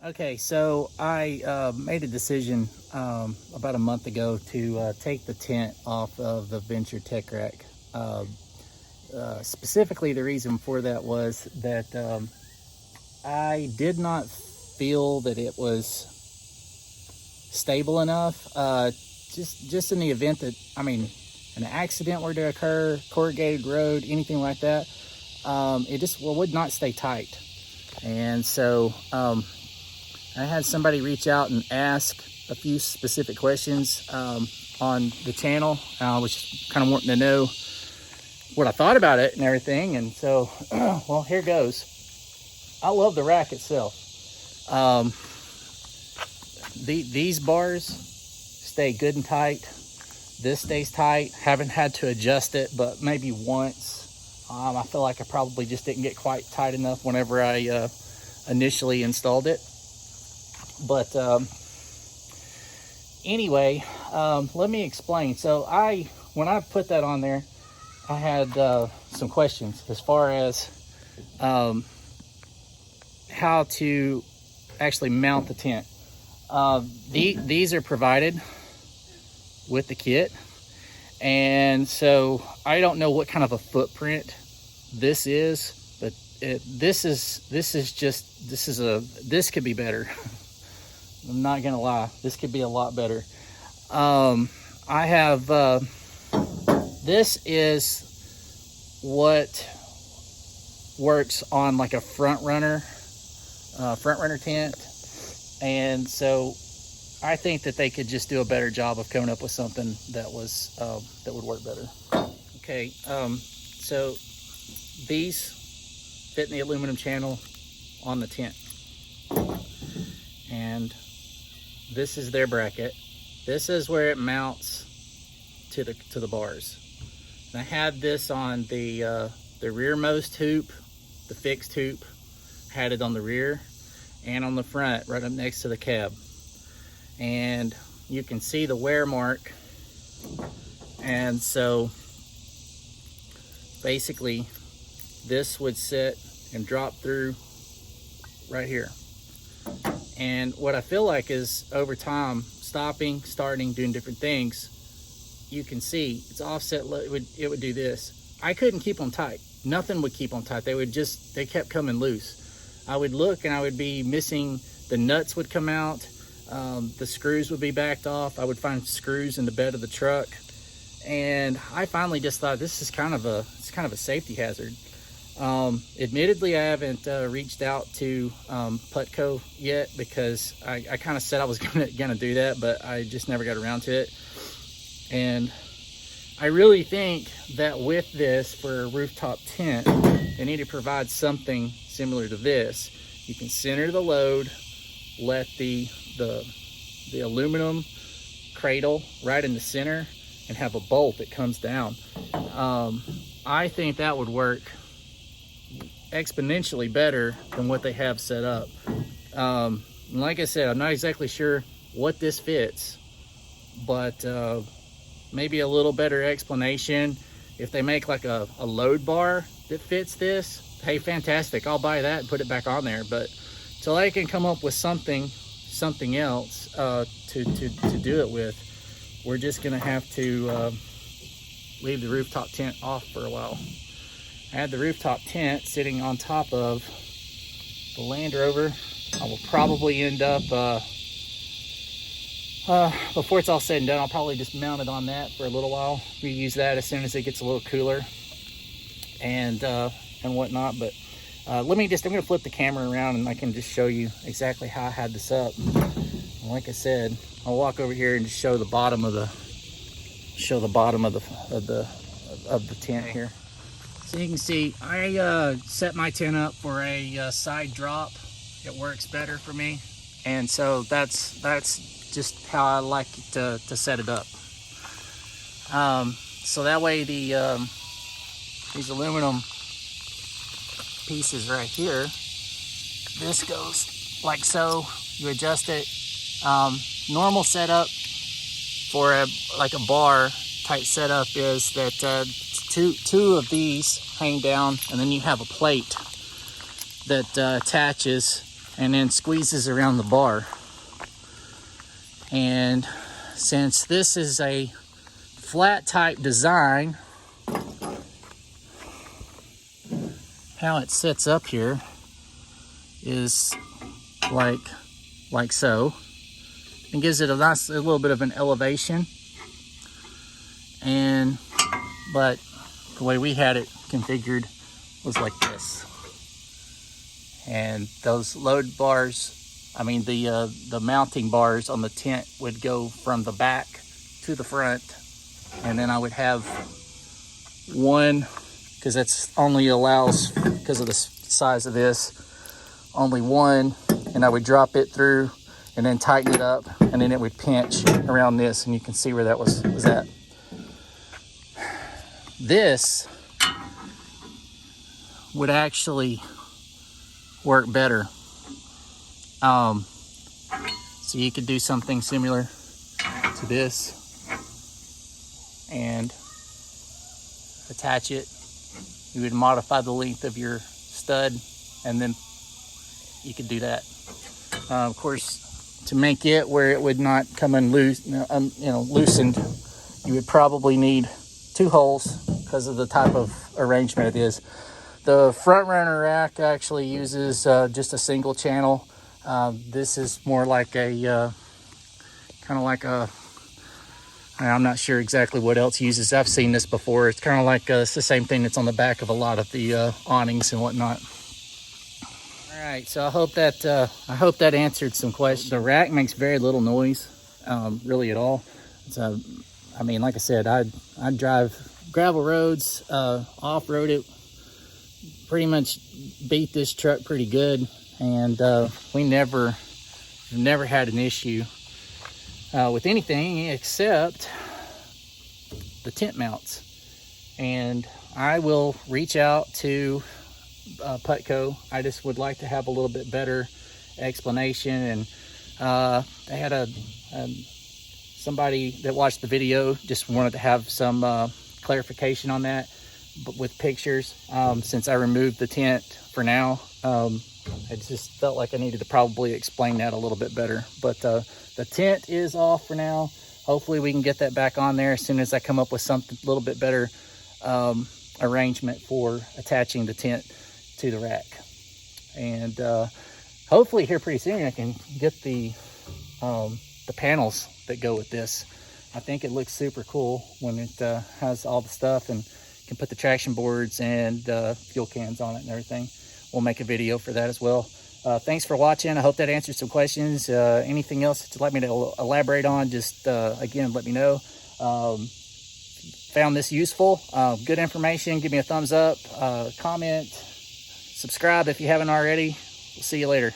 Okay, so I made a decision about a month ago to take the tent off of the Venture Tech Rack. Specifically, the reason for that was that I did not feel that it was stable enough. Just in the event that, an accident were to occur, corrugated road, anything like that, it just would not stay tight. And so I had somebody reach out and ask a few specific questions on the channel. I was kind of wanting to know what I thought about it and everything. And so, well, here goes. I love the rack itself. These bars stay good and tight. This stays tight. Haven't had to adjust it, but maybe once. I feel like I probably just didn't get quite tight enough whenever I initially installed it. But anyway, let me explain. So when I put that on there, I had some questions as far as how to actually mount the tent. These are provided with the kit, and so I don't know what kind of a footprint this is, but this could be better. I'm not gonna lie, this could be a lot better. I have this is what works on like a front runner tent, and so I think that they could just do a better job of coming up with something that was that would work better. Okay, so these fit in the aluminum channel on the tent, and this is their bracket. This is where it mounts to the bars. And I had this on the rearmost hoop, the fixed hoop. Had it on the rear and on the front, right up next to the cab. And you can see the wear mark. And so basically this would sit and drop through right here. And what I feel like is over time, stopping, starting, doing different things, you can see it's offset. It would do this. I couldn't keep them tight. Nothing would keep them tight. They kept coming loose. I would look and I would be missing, the nuts would come out, the screws would be backed off. I would find screws in the bed of the truck. And I finally just thought it's kind of a safety hazard. Admittedly, I haven't reached out to Putco yet, because I kind of said I was gonna do that, but I just never got around to it. And I really think that with this, for a rooftop tent, they need to provide something similar to this. You can center the load, let the aluminum cradle right in the center, and have a bolt that comes down. I think that would work exponentially better than what they have set up. Like I said, I'm not exactly sure what this fits, but maybe a little better explanation. If they make like a load bar that fits this, hey, fantastic, I'll buy that and put it back on there. But till I can come up with something else to do it with, we're just gonna have to leave the rooftop tent off for a while. I had the rooftop tent sitting on top of the Land Rover. I will probably end up, before it's all said and done, I'll probably just mount it on that for a little while. Reuse that as soon as it gets a little cooler and whatnot. But I'm gonna flip the camera around and I can just show you exactly how I had this up. And like I said, I'll walk over here and just show the bottom of the tent here. So you can see, I set my tent up for a side drop. It works better for me, and so that's just how I like to set it up. So that way these aluminum pieces right here, this goes like so. You adjust it. Normal setup for a bar type setup is that two of these hang down, and then you have a plate that attaches and then squeezes around the bar. And since this is a flat type design, how it sits up here is like so, and gives it a little bit of an elevation. And but the way we had it configured was like this. And those load bars, I mean the mounting bars on the tent would go from the back to the front, and then I would have one, because that's only allows, because of the size of this, only one, and I would drop it through and then tighten it up, and then it would pinch around this, and you can see where that was at. This would actually work better. So you could do something similar to this and attach it. You would modify the length of your stud, and then you could do that. Of course, to make it where it would not come loosened, you would probably need 2 holes because of the type of arrangement it is. The front runner rack actually uses just a single channel. This is more like a kind of like a, I'm not sure exactly what else uses. I've seen this before. It's kind of like it's the same thing that's on the back of a lot of the awnings and whatnot. All right, so I hope that answered some questions. The rack makes very little noise, really at all. So, I mean, like I said, I drive gravel roads, off-road it, pretty much beat this truck pretty good, and we never had an issue with anything except the tent mounts. And I will reach out to Putco. I just would like to have a little bit better explanation. And they had somebody that watched the video just wanted to have some clarification on that, but with pictures. Since I removed the tent for now, I just felt like I needed to probably explain that a little bit better. But the tent is off for now. Hopefully we can get that back on there as soon as I come up with something a little bit better arrangement for attaching the tent to the rack. And hopefully here pretty soon I can get the panels that go with this. I think it looks super cool when it has all the stuff, and can put the traction boards and fuel cans on it and everything. We'll make a video for that as well. Thanks for watching. I hope that answered some questions. Anything else that you'd like me to elaborate on, just again, let me know. Found this useful, good information, give me a thumbs up, comment, subscribe if you haven't already. We'll see you later.